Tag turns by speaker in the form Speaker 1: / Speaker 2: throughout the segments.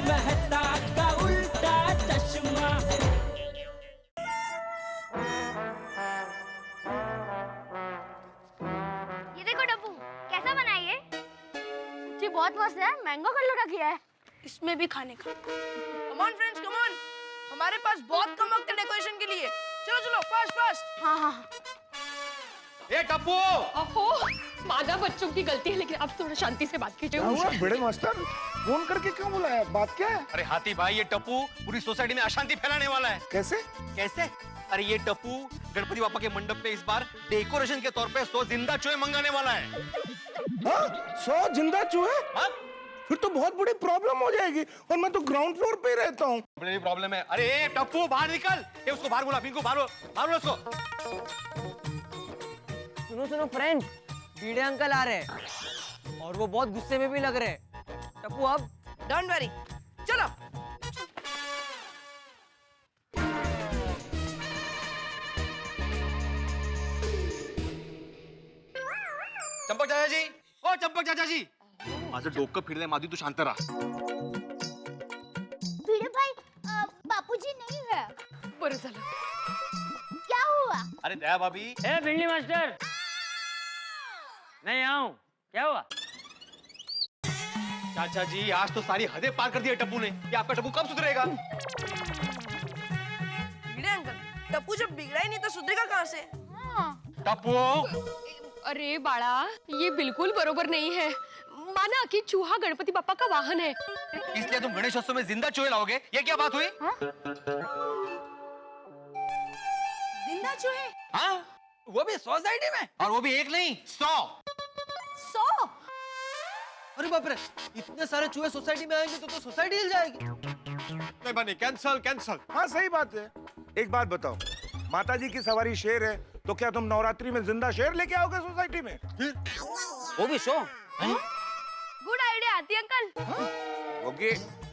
Speaker 1: मेहता का उल्टा चश्मा।
Speaker 2: ये देखो डब्बू, कैसा बना ये? जी बहुत मस्त है, मैंगो कलर का किया है।
Speaker 3: इसमें भी खाने का। Come on friends, come on. हमारे पास बहुत कम वक्त है डेकोरेशन के लिए। चलो चलो, फास्ट फास्ट।
Speaker 2: हाँ हाँ।
Speaker 4: ए टप्पू!
Speaker 5: अहो, माना बच्चों की गलती है, लेकिन अब थोड़ा शांति से बात कीजिए।
Speaker 6: बड़े मास्टर फोन करके क्यों बुलाया? बात क्या है?
Speaker 4: अरे हाथी भाई, ये टप्पू पूरी सोसाइटी में अशांति फैलाने वाला है।
Speaker 6: कैसे?
Speaker 4: कैसे? अरे ये टप्पू गणपति बापा के मंडप पे इस बार डेकोरेशन के तौर पे 100 जिंदा चूहे मंगाने वाला है।
Speaker 6: 100 जिंदा चूहे?
Speaker 4: हाँ?
Speaker 6: फिर तो बहुत बड़ी प्रॉब्लम हो जाएगी, और मैं तो ग्राउंड फ्लोर पे ही रहता हूँ।
Speaker 4: बड़ी प्रॉब्लम है। अरे ए टप्पू बाहर निकल, ये उसको बाहर बुला, पिंकू बाहर बुला उसको।
Speaker 7: सुनो सुनो फ्रेंड, बीड़े अंकल आ रहे हैं और वो बहुत गुस्से में भी लग रहे हैं। टप्पू अब
Speaker 3: डोंट वरी, चलो।
Speaker 4: चंपक चाचा जी, ओ चंपक चाचा जी, माझं डोकं फिरलंय माधवी, तू शांत रहा।
Speaker 2: भिड़े भाई, बापूजी नहीं है।
Speaker 5: बरं झालं।
Speaker 2: क्या हुआ?
Speaker 4: अरे दया भाभी।
Speaker 7: ए भिंडी मास्टर, नहीं आऊं, क्या हुआ?
Speaker 4: चाचा जी, आज तो सारी हदें पार कर दी है टप्पू ने। ये आपका टप्पू कब सुधरेगा?
Speaker 3: भिड़े अंकल, टप्पू जब बिगड़ा ही नहीं तो सुधरेगा कहाँ से?
Speaker 2: हाँ।
Speaker 4: टप्पू!
Speaker 5: अरे बाळा, ये बिल्कुल बरोबर नहीं है। माना कि चूहा गणपति बापा का वाहन है,
Speaker 4: इसलिए तुम गणेशोत्सव में जिंदा चूहे लाओगे? ये क्या बात हुई?
Speaker 3: जिंदा चूहे?
Speaker 4: हाँ?
Speaker 7: वो भी सोसाइटी में?
Speaker 4: और वो भी एक नहीं, 100।
Speaker 3: 100?
Speaker 7: अरे बाप रे, इतने सारे चूहे सोसाइटी में आएंगे तो सोसाइटी हिल जाएगी।
Speaker 4: नहीं बनी, कैंसल कैंसल।
Speaker 6: हाँ सही बात है। एक बात बताओ, माता जी की सवारी शेर है, तो क्या तुम नवरात्रि में जिंदा शेर लेके आओगे सोसाइटी में?
Speaker 7: वो भी शो?
Speaker 3: गुड आइडिया आती अंकल।
Speaker 6: ओके।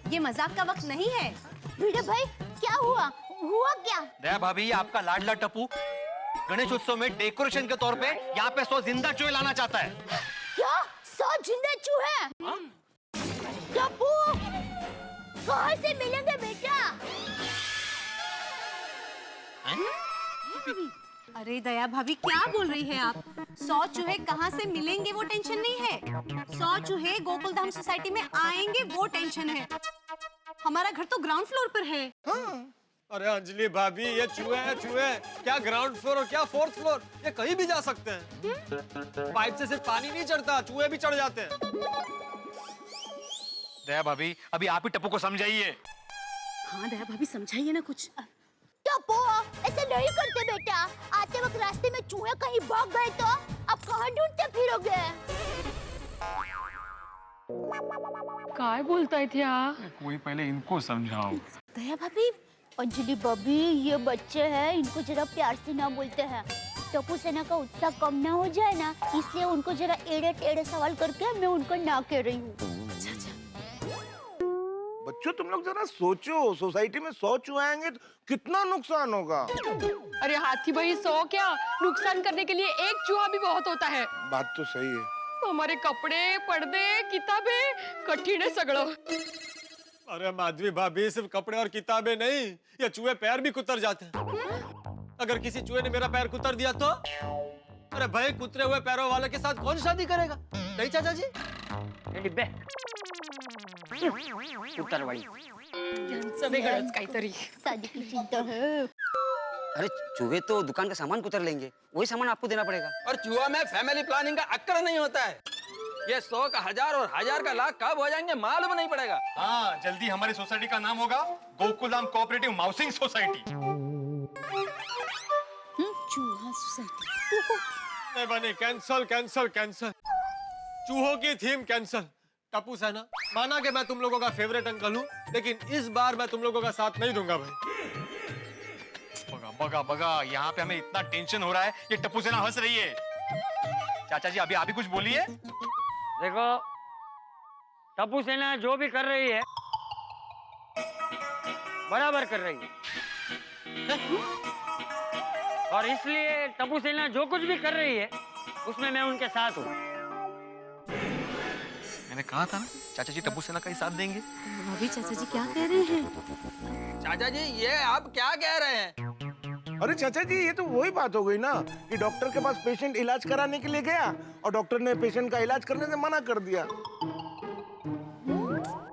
Speaker 3: ये मजाक का वक्त नहीं है।
Speaker 2: भिड़े भाई, क्या हुआ? हुआ क्या?
Speaker 4: दया भाभी, आपका लाडला टप्पू गणेशोत्सव में डेकोरेशन के तौर पे यहाँ पे 100 जिंदा चूहे लाना चाहता है।
Speaker 2: क्या? 100 जिंदा चूहे? टप्पू, कहाँ से मिलेंगे बेटा?
Speaker 3: अरे दया भाभी, क्या बोल रही है आप? 100 चूहे कहाँ से मिलेंगे वो टेंशन नहीं है। 100 चूहे गोकुलधाम सोसाइटी में आएंगे वो टेंशन है। हमारा घर तो ग्राउंड फ्लोर पर है।
Speaker 8: अरे अंजलि भाभी, ये चूहे हैं चूहे, क्या ग्राउंड फ्लोर और क्या फोर्थ फ्लोर, ये कहीं भी जा सकते हैं। पाइप से सिर्फ पानी नहीं चढ़ता, चूहे भी चढ़ जाते हैं।
Speaker 4: दया भाभी, अभी आप ही टप्पू को समझाइए।
Speaker 3: हाँ दया भाभी, समझाइए ना कुछ।
Speaker 2: टप्पू, ऐसे नहीं करते बेटा। आते वक्त रास्ते में चूहे कहीं भाग गए तो अब कहाँ ढूंढते फिरोगे?
Speaker 5: काय बोलतायत ह्या?
Speaker 9: कोई पहले इनको समझाओ।
Speaker 2: दया भाभी, अंजलि भाभी, ये बच्चे हैं, इनको जरा प्यार से ना बोलते हैं। टप्पू सेना का उत्साह कम ना हो जाए ना, इसलिए उनको जरा एड़े टेढ़े सवाल करके मैं उनको ना कह रही हूँ।
Speaker 6: बच्चों तुम लोग जरा सोचो, सोसाइटी में 100 चूहे आएंगे तो कितना नुकसान होगा।
Speaker 5: अरे हाथी भाई, 100 क्या, नुकसान करने के लिए एक चूहा भी बहुत होता है।
Speaker 6: बात तो सही है।
Speaker 5: हमारे कपड़े, पर्दे, किताबें, कठिन है सगळं।
Speaker 8: अरे माधवी भाभी, सिर्फ कपड़े और किताबें नहीं, ये चूहे पैर भी कुतर जाते हैं। अगर किसी चूहे ने मेरा पैर कुतर दिया तो? अरे भाई, कुतरे हुए पैरों वाले के साथ कौन शादी करेगा? नहीं चाचा जी?
Speaker 7: डिब्बे उतरवाड़ी।
Speaker 5: यांचं वेगळंच काहीतरी।
Speaker 2: शादी की चिंता है।
Speaker 7: अरे चूहे तो दुकान का सामान कुतर लेंगे, वही सामान आपको देना पड़ेगा।
Speaker 10: और चूहा में फैमिली प्लानिंग का अक्कर नहीं होता है। ये 100 का 1000 और 1000 का लाख कब हो जाएंगे मालूम नहीं पड़ेगा।
Speaker 4: हाँ, जल्दी हमारी सोसाइटी का नाम होगा गोकुलधाम कोऑपरेटिव माउसिंग सोसाइटी।
Speaker 2: चूहा सोसाइटी।
Speaker 8: नहीं बनी, कैंसल कैंसल कैंसल। चूहों की थीम कैंसल। टप्पू सेना, माना कि मैं तुम लोगों का फेवरेट अंकल हूँ, लेकिन इस बार मैं तुम लोगों का साथ नहीं दूंगा भाई।
Speaker 4: बगा बगा बगा, यहाँ पे हमें इतना टेंशन हो रहा है, ये टप्पू सेना हंस रही है। चाचा जी, अभी आप ही कुछ बोलिए।
Speaker 7: देखो, टप्पू सेना जो भी कर रही है बराबर कर रही है, और इसलिए टप्पू सेना जो कुछ भी कर रही है उसमें मैं उनके साथ हूँ।
Speaker 4: मैंने कहा था ना चाचा जी टप्पू सेना का ही साथ देंगे।
Speaker 3: भाभी चाचा जी क्या कह रहे हैं?
Speaker 10: चाचा जी ये आप क्या कह रहे हैं?
Speaker 6: अरे चाचा जी, ये तो वही बात हो गई ना कि डॉक्टर के पास पेशेंट इलाज कराने के लिए गया और डॉक्टर ने पेशेंट का इलाज करने से मना कर दिया।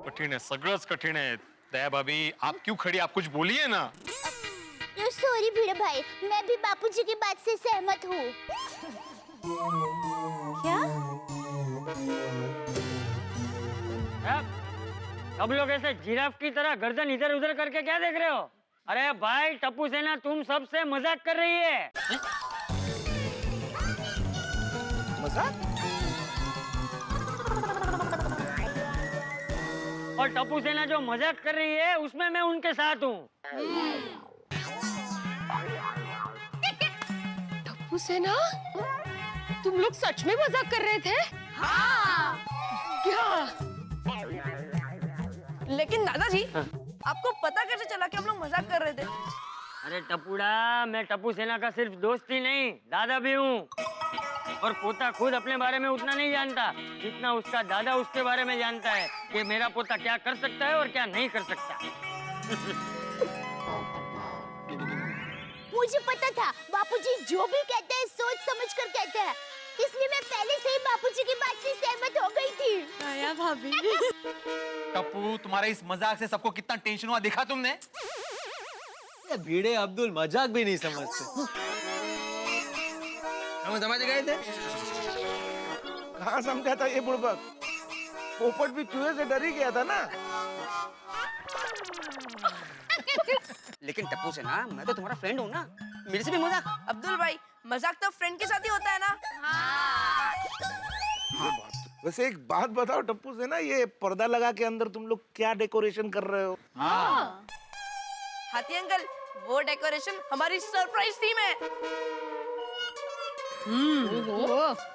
Speaker 4: कठिन है, सगळंच कठिन है। दया भाभी आप क्यों खड़ी, आप कुछ बोलिए ना।
Speaker 2: सॉरी भिड़े भाई, मैं भी बापूजी की बात से सहमत हूँ। क्या?
Speaker 7: सब लोग ऐसे जिराफ की तरह गर्दन इधर उधर करके क्या देख रहे हो? अरे भाई टप्पू सेना, तुम सबसे मजाक कर रही है।
Speaker 6: मजाक?
Speaker 7: और टप्पू सेना जो मजाक कर रही है उसमें मैं उनके साथ हूँ।
Speaker 5: टप्पू सेना, तुम लोग सच में मजाक कर रहे थे? हाँ। क्या?
Speaker 11: लेकिन दादाजी, आपको पता कैसे चला कि हम लोग मजाक कर रहे थे?
Speaker 7: अरे टप्पूड़ा, मैं टप्पू सेना का सिर्फ दोस्त ही नहीं, दादा भी हूँ। और पोता खुद अपने बारे में उतना नहीं जानता जितना उसका दादा उसके बारे में जानता है कि मेरा पोता क्या कर सकता है और क्या नहीं कर सकता।
Speaker 2: मुझे पता था बापूजी जो भी कहते हैं सोच समझ कर कहते हैं, इसलिए मैं पहले से ही बापूजी की बात से सहमत हो गई थी।
Speaker 3: आया भाभी।
Speaker 4: टप्पू, तुम्हारे इस मजाक से सबको कितना टेंशन हुआ देखा तुमने?
Speaker 8: ये भीड़े अब्दुल मजाक भी नहीं समझते।
Speaker 10: हम समझ गए थे।
Speaker 6: कहाँ समझा था ये बुड़बक? पोपट भी चूहे से डर ही गया था ना।
Speaker 11: लेकिन टप्पू सेना, मैं तो तुम्हारा फ्रेंड हूँ ना, मेरे से भी मजाक। अब्दुल भाई, मजाक तो फ्रेंड के साथ ही होता है ना?
Speaker 6: वैसे एक बात बताओ टप्पू सेना, ये पर्दा लगा के अंदर तुम लोग क्या डेकोरेशन कर रहे हो?
Speaker 11: हाथी अंकल, वो डेकोरेशन हमारी सरप्राइज थीम है।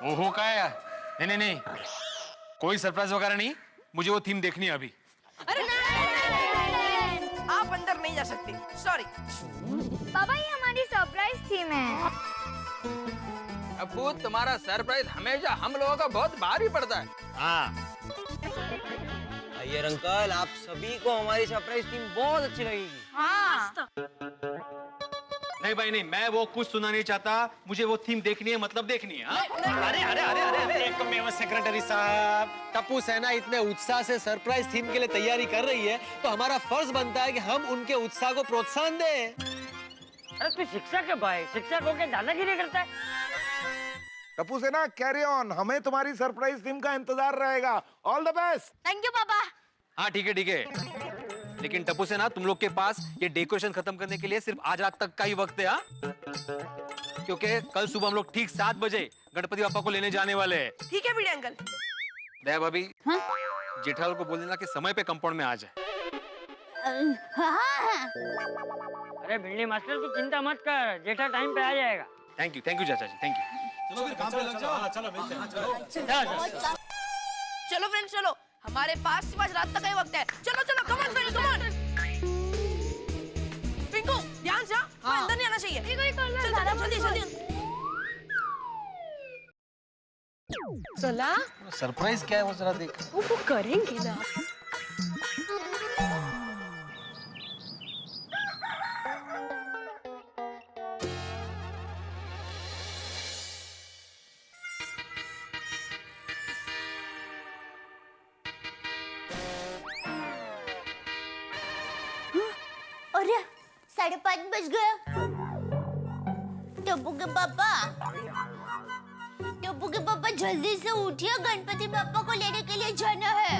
Speaker 4: ओहो का है? नहीं नहीं नहीं, कोई सरप्राइज वगैरह नहीं, मुझे वो थीम देखनी है अभी।
Speaker 11: अरे आप अंदर नहीं जा सकते, सॉरी।
Speaker 2: पापा, ये हमारी सरप्राइज थीम है।
Speaker 10: अब्बू, तुम्हारा सरप्राइज हमेशा हम लोगों का बहुत भारी पड़ता है।
Speaker 4: हाँ,
Speaker 7: अय्यर अंकल, आप सभी को हमारी सरप्राइज टीम बहुत अच्छी लगेगी।
Speaker 11: हाँ।
Speaker 4: नहीं भाई नहीं, मैं वो कुछ सुनना नहीं चाहता, मुझे वो थीम देखनी है, मतलब देखनी है। अरे अरे अरे अरे
Speaker 8: एकमेव सेक्रेटरी साहब, टप्पू सेना इतने उत्साह से सरप्राइज थीम के लिए तैयारी कर रही है तो हमारा फर्ज बनता है कि हम उनके उत्साह को प्रोत्साहन दें।
Speaker 7: अरे तू शिक्षक है भाई, शिक्षक होके दादागिरी करता है।
Speaker 6: टप्पू सेना, कैरी ऑन, हमें तुम्हारी सरप्राइज थीम का इंतजार रहेगा। All the best.
Speaker 2: Thank you पापा।
Speaker 4: हाँ ठीक है ठीक है, लेकिन टप्पू सेना, तुम लोग के पास ये डेकोरेशन खत्म करने के लिए सिर्फ आज रात तक का ही वक्त है। क्योंकि कल सुबह हम लोग ठीक 7 बजे गणपति बापा को लेने जाने वाले हैं।
Speaker 11: ठीक है भिड़े अंकल।
Speaker 4: दया भाभी, जेठालाल को बोल देना कि समय पे कंपाउंड में आ जाए।
Speaker 2: हाँ।
Speaker 7: अरे भिंडी मास्टर, तू चिंता मत कर, जेठा टाइम पे आ जाएगा।
Speaker 4: थैंक यू चाचा जी, थैंक यू।
Speaker 11: चलो फ्रेंड्स, चलो, हमारे पास सिर्फ आज रात तक का ही वक्त है। चलो चलो, come on friends, come on. Pinku, ध्यान से, कोई अंदर नहीं आना चाहिए। चल जल्दी जल्दी।
Speaker 5: चला,
Speaker 8: सरप्राइज क्या है वो जरा देख।
Speaker 5: वो करेंगे ना।
Speaker 2: अरे 5:30 बज गए। टप्पू के पापा जल्दी से उठिए, गणपति बापा को लेने के लिए जाना है।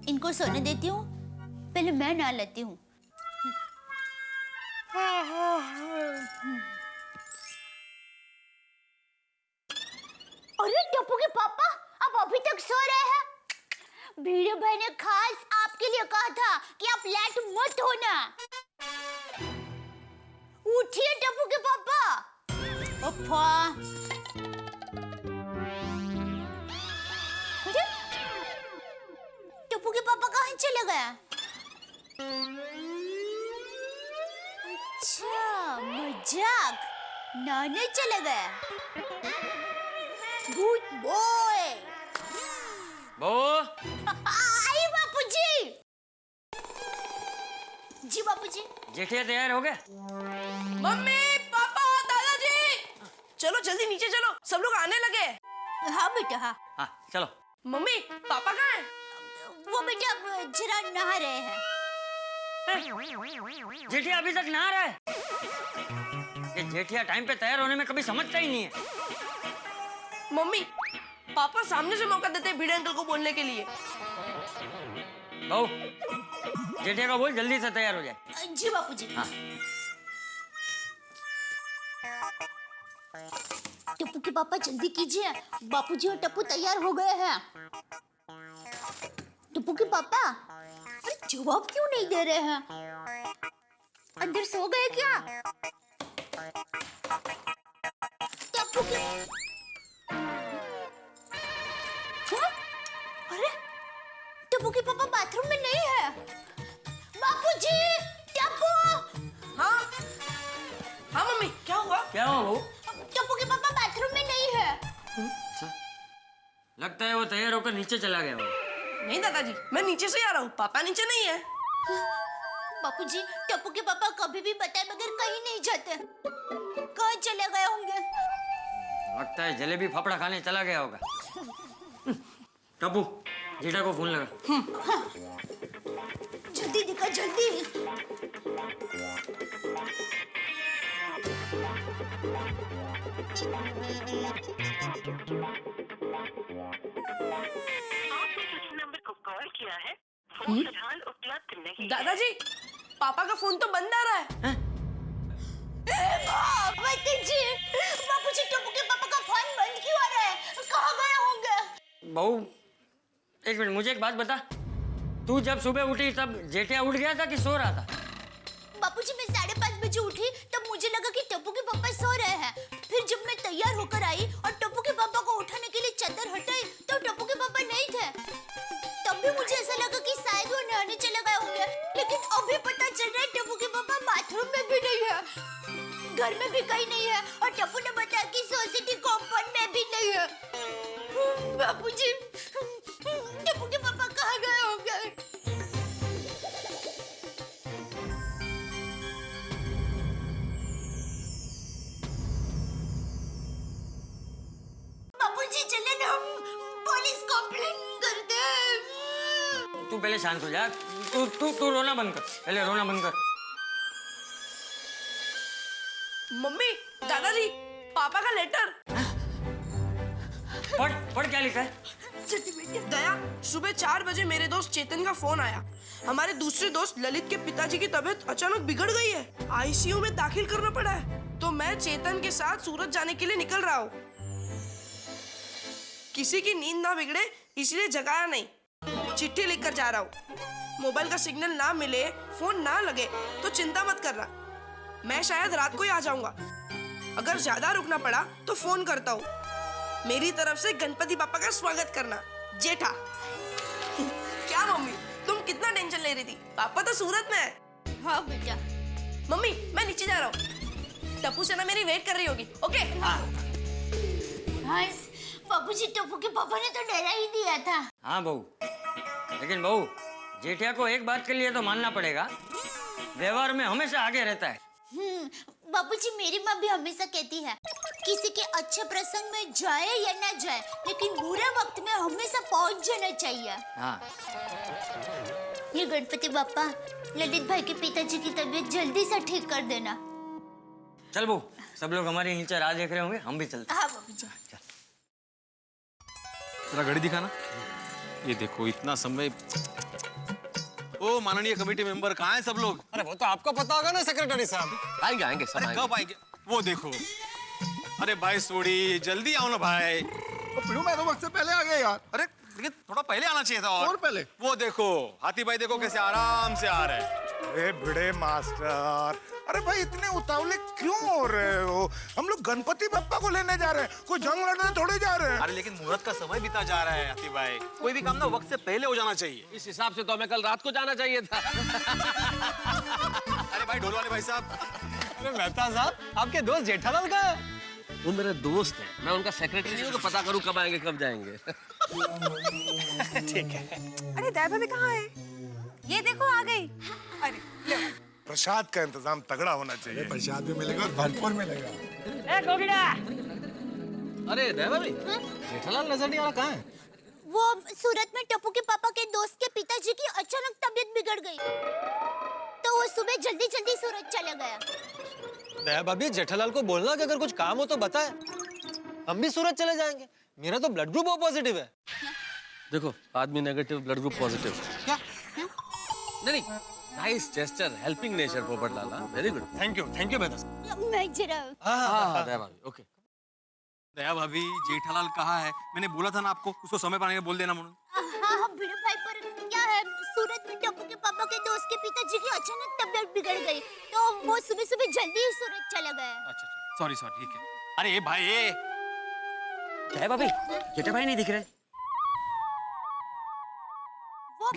Speaker 2: इनको सोने देती हूँ, पहले मैं नहा लेती हूँ। अरे टप्पू के पापा, आप अभी तक सो रहे हैं? भीड़े भाई ने खास आपके लिए कहा था कि आप लेट मत होना। उठिए टप्पू के पापा। अप्पा, टप्पू के पापा कहाँ चले गए? अच्छा, मजाक, नहाने चले गए।
Speaker 11: Good boy.
Speaker 7: बहू
Speaker 2: आई बापूजी। जी बापूजी।
Speaker 7: जेठिया तैयार हो गए?
Speaker 11: मम्मी, पापा, दादाजी, चलो जल्दी नीचे चलो, सब लोग आने लगे।
Speaker 2: हाँ बेटा हाँ।
Speaker 7: हाँ चलो।
Speaker 11: मम्मी, पापा कहाँ हैं?
Speaker 2: वो बेटा जरा नहा रहे हैं।
Speaker 7: जेठिया अभी तक नहा रहा है? ये जेठिया टाइम पे तैयार होने में कभी समझता ही नहीं है।
Speaker 11: मम्मी, पापा सामने से मौका देते हैं भिड़े अंकल को बोलने के लिए।
Speaker 7: बहू जेठिया को बोल जल्दी से तैयार हो जाए।
Speaker 2: जी बापूजी।
Speaker 7: हाँ।
Speaker 2: टप्पू के पापा जल्दी कीजिए, बापूजी और टप्पू तैयार हो गए हैं। टप्पू के पापा अरे जवाब क्यों नहीं दे रहे हैं? अंदर सो गए क्या? टप्पू के हाँ? अरे टप्पू के पापा बाथरूम में नहीं है। बापूजी, टप्पू।
Speaker 11: हाँ हाँ मम्मी, क्या हुआ?
Speaker 7: क्या हुआ बहू?
Speaker 2: टप्पू के पापा बाथरूम में नहीं है।
Speaker 7: अच्छा, लगता है वो तैयार होकर नीचे चला गया होगा।
Speaker 11: नहीं दादाजी, मैं नीचे से आ रहा हूँ, पापा नीचे नहीं है।
Speaker 2: बापूजी, टप्पू के पापा कभी भी बताए बगैर कहीं नहीं जाते। कहाँ चले गए होंगे?
Speaker 7: लगता है जलेबी फाफड़ा खाने चला गया होगा। टप्पू जेठा को फोन लगा।
Speaker 2: जल्दी दिखा जल्दी।
Speaker 11: दादाजी, पापा का फोन तो बंद आ रहा है।
Speaker 2: बापूजी, बापूजी टप्पू के पापा का फोन बंद क्यों आ रहा है? कहाँ गए होंगे?
Speaker 7: बहू एक मिनट, मुझे एक बात बता, तू जब सुबह उठी तब जेठिया उठ गया था कि सो रहा था?
Speaker 2: बापूजी मैं 5:30 बजे उठी तब मुझे लगा कि टप्पू के पापा सो रहे हैं। फिर जब मैं तैयार होकर आई और टप्पू के पापा को उठाने के लिए चादर हटाई तो टप्पू के पापा नहीं थे। तब भी मुझे ऐसा लगा कि शायद वो नहाने चले गए होंगे, लेकिन अभी पता चल रहा है टप्पू के पापा बाथरूम में भी नहीं है, घर में भी कहीं नहीं है और टप्पू ने बताया कि सोसाइटी कॉम्पाउंड में भी नहीं है। बापूजी, टप्पू के पापा कहाँ गए होंगे? बापूजी चले ना हम पुलिस कंप्लेंट करते हैं।
Speaker 7: तू पहले शांत हो जा। तू रोना बंद कर, पहले रोना बंद कर।
Speaker 11: मम्मी, दादाजी, पापा का लेटर।
Speaker 7: पढ़ क्या लिखा है?
Speaker 11: दया, सुबह 4 बजे मेरे दोस्त चेतन का फोन आया। हमारे दूसरे दोस्त ललित के पिताजी की तबीयत अचानक बिगड़ गई है, आईसीयू में दाखिल करना पड़ा है, तो मैं चेतन के साथ सूरत जाने के लिए निकल रहा हूँ। किसी की नींद ना बिगड़े इसलिए जगाया नहीं, चिट्ठी लिखकर जा रहा हूँ। मोबाइल का सिग्नल ना मिले, फोन ना लगे तो चिंता मत करना, मैं शायद रात को ही आ जाऊंगा। अगर ज्यादा रुकना पड़ा तो फोन करता हूँ। मेरी तरफ से गणपति पापा का स्वागत करना, जेठा। क्या मम्मी, तुम कितना टेंशन ले रही थी? पापा तो सूरत में है।
Speaker 2: हाँ बेटा।
Speaker 11: मम्मी, मैं नीचे जा रहा हूँ, टप्पू सेना मेरी वेट कर रही होगी। ओके?
Speaker 2: हाँ बाबूजी, टप्पू के पापा ने तो डरा ही दिया था।
Speaker 7: हाँ बहू, लेकिन बहू जेठिया को एक बात के लिए तो मानना पड़ेगा, व्यवहार में हमेशा आगे रहता है।
Speaker 2: बाबूजी, मेरी माँ भी हमेशा कहती है किसी के अच्छे प्रसंग में जाए या ना जाए, लेकिन बुरे वक्त में हमेशा पहुंच जाना चाहिए।
Speaker 7: हाँ।
Speaker 2: ये गणपति बापा ललित भाई के पिताजी की तबीयत जल्दी से ठीक कर देना।
Speaker 7: चल बहू, सब लोग हमारे नीचे राह देख रहे होंगे, हम भी चलते हैं।
Speaker 2: हाँ बाबूजी।
Speaker 4: जरा घड़ी दिखाना। ये देखो इतना समय। ओ माननीय कमेटी मेंबर कहाँ हैं सब लोग?
Speaker 8: अरे वो तो आपको पता होगा ना सेक्रेटरी साहब।
Speaker 10: आएंगे आएंगे सब
Speaker 4: अरे कब आएंगे? वो देखो। अरे भाई सोड़ी, जल्दी आओ ना भाई।
Speaker 6: पिड़ू, मैं तो वक्त से पहले आ गया यार।
Speaker 4: अरे लेकिन थोड़ा पहले आना चाहिए था। और
Speaker 6: पहले?
Speaker 4: वो देखो हाथी भाई, देखो कैसे आराम से आ रहे हैं।
Speaker 6: अरे भिड़े मास्टर, अरे भाई इतने उतावले क्यों हो रहे हो? हम लोग गणपति बप्पा को लेने जा रहे हैं, कोई जंग लड़ने थोड़े जा रहे हैं।
Speaker 4: अरे लेकिन मुहूर्त का समय बीता जा रहा है हाथी भाई, कोई भी काम ना वक्त से पहले हो जाना चाहिए।
Speaker 10: इस हिसाब से तो हमें कल रात को जाना चाहिए था।
Speaker 4: अरे भाई ढोल वाले भाई साहब।
Speaker 8: अरे मेहता साहब, आपके दोस्त जेठालाल कहाँ है?
Speaker 10: वो मेरे दोस्त हैं, मैं उनका सेक्रेटरी नहीं हूँ कि पता करूँ कब आएंगे कब जाएंगे।
Speaker 6: ठीक है।
Speaker 3: अरे दया भाभी कहाँ है? ये देखो आ गई। अरे लो।
Speaker 6: प्रसाद का इंतजाम तगड़ा होना चाहिए।
Speaker 12: प्रसाद भी मिलेगा और भरपूर मिलेगा।
Speaker 7: ए गोगिड़ा,
Speaker 10: अरे दया भाभी, जेठालाल नजर नहीं आ रहा, कहाँ है?
Speaker 2: वो सूरत में टप्पू के पापा के दोस्त के पिताजी की अचानक तबीयत बिगड़ गई, तो वो सुबह जल्दी जल्दी सूरत चला गया।
Speaker 8: दया भाभी, जेठालाल को बोलना कि अगर कुछ काम हो तो बताए, हम भी सूरत चले जाएंगे। मेरा तो ब्लड ग्रुप ओ पॉजिटिव है।
Speaker 10: देखो, आदमी नेगेटिव, ब्लड ग्रुप पॉजिटिव।
Speaker 8: क्या?
Speaker 10: नहीं, नाइस जेस्चर, हेल्पिंग नेचर पोपट लाला, वेरी गुड।
Speaker 8: थैंक यू बेटा।
Speaker 2: मैं जरा
Speaker 10: हाँ, दया भाभी, ओके।
Speaker 4: दया भाभी, जेठालाल कहाँ है? मैंने बोला था ना आपको, उसको समय पाने का बोल देना मुन्नू।
Speaker 2: हाँ भिड़ू भाई, पर क्या है, सूरत में टप्पू के पापा के दोस्त के पिताजी की अचानक तबीयत बिगड़ गई, तो वो सुबह सुबह जल्दी ही सूरत चला गया।
Speaker 4: अच्छा, सॉरी, ठीक है। अरे भाई,
Speaker 7: दया भाभी, जेठा भाई नहीं दिख रहे।
Speaker 2: वो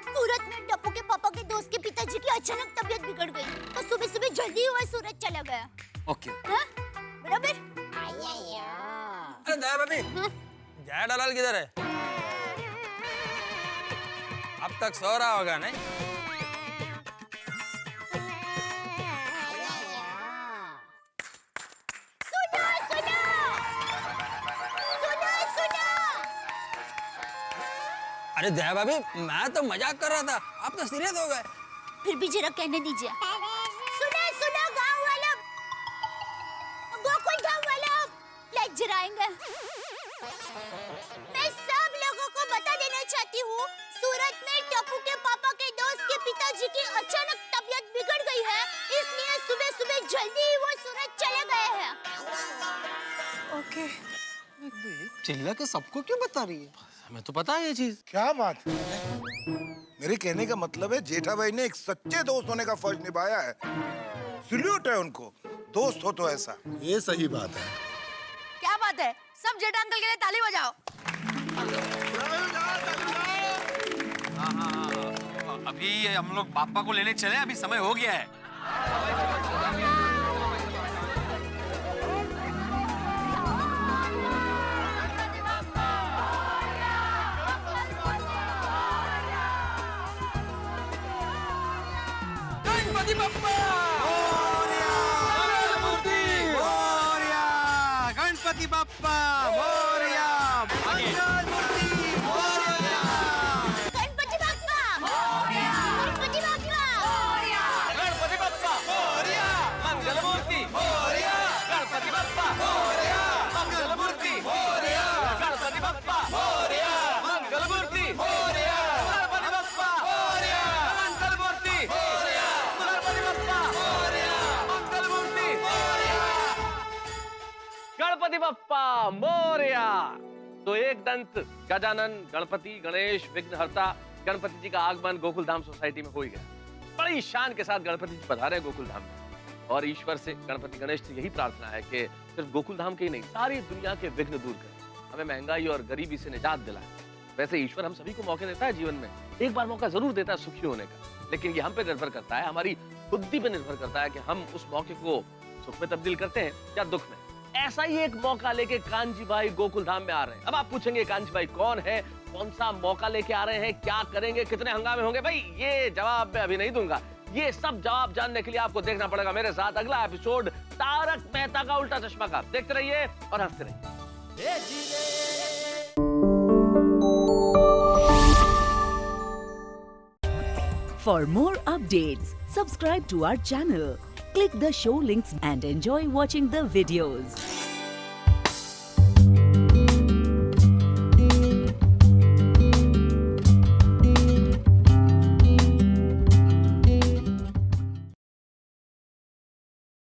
Speaker 2: सूरत में टप्पू के पापा के दोस्त के पिताजी की अचानक तबीयत बिगड़ गई, तो सुबह सुबह जल्दी ही वो सूरत चला गया।
Speaker 10: ओके।
Speaker 2: हाँ? बराबर?
Speaker 10: अरे दया भाभी, जेठालाल किधर है? अब तक सो रहा होगा नहीं? अरे दया भाभी, मैं तो मजाक कर रहा था, आप तो सीरियस हो गए।
Speaker 2: फिर भी जरा कहने दीजिए। सुनो गांव वाला, गोकुल धाम वाला, लाइट जलाएंगे। मैं सब लोगों को बता देना चाहती हूँ, सूरत में टप्पू के पापा के दोस्त के पिताजी की अचानक तबीयत बिगड़ गई है, इसलिए सुबह सुबह जल्दी ही वो सूरत चले गए हैं।
Speaker 3: ओके।
Speaker 8: चिल्ला के सबको क्यों बता रही है?
Speaker 10: हमें तो पता है ये चीज।
Speaker 6: क्या बात है? मेरे कहने का मतलब है जेठा भाई ने एक सच्चे दोस्त होने का फर्ज निभाया है। सैल्यूट है उनको, दोस्त हो तो ऐसा।
Speaker 12: ये सही बात है।
Speaker 3: क्या बात है? सब जेठा अंकल के लिए ताली बजाओ।
Speaker 4: हाँ, अभी हम लोग पापा को लेने चले, अभी समय हो गया है।
Speaker 10: गणपति बप्पा
Speaker 4: गणपति बप्पा मोरया, मंगल मूर्ति मोरया,
Speaker 2: गणपति बप्पा मोरया, गणपति बप्पा मोरया,
Speaker 10: गणपति बप्पा मोरया, मंगल मूर्ति मोरया, गणपति बप्पा मोरया, मंगल मूर्ति मोरया, गणपति बप्पा मोरया, मंगल मूर्ति मोरया, गणपति बप्पा मोरया, मंगल मूर्ति मोरया, गणपति बप्पा मोरया, मंगल मूर्ति मोरया, गणपति बप्पा मोरया। तो एक दंत गजानन गणपति गणेश विघ्नहर्ता गणपति जी का आगमन गोकुल धाम सोसाइटी में हो ही गया। बड़ी शान के साथ गणपति जी पधारे गोकुल धाम में, और ईश्वर से गणपति गणेश से यही प्रार्थना है कि सिर्फ गोकुल धाम के ही नहीं, सारी दुनिया के विघ्न दूर करें, हमें महंगाई और गरीबी से निजात दिलाए। वैसे ईश्वर हम सभी को मौके देता है जीवन में, एक बार मौका जरूर देता है सुखी होने का, लेकिन ये हम पे निर्भर करता है, हमारी बुद्धि पे निर्भर करता है कि हम उस मौके को सुख में तब्दील करते हैं या दुख में। ऐसा ही एक मौका लेके कांजी भाई गोकुल धाम में आ रहे हैं। अब आप पूछेंगे कांजी भाई कौन है, कौन सा मौका लेके आ रहे हैं, क्या करेंगे, कितने हंगामे होंगे? भाई ये जवाब मैं अभी नहीं दूंगा, ये सब जवाब जानने के लिए आपको देखना पड़ेगा मेरे साथ अगला एपिसोड तारक मेहता का उल्टा चश्मा का। देखते रहिए और हंसते रहिए।
Speaker 13: For more updates, subscribe to our channel, click the show links and enjoy watching the videos.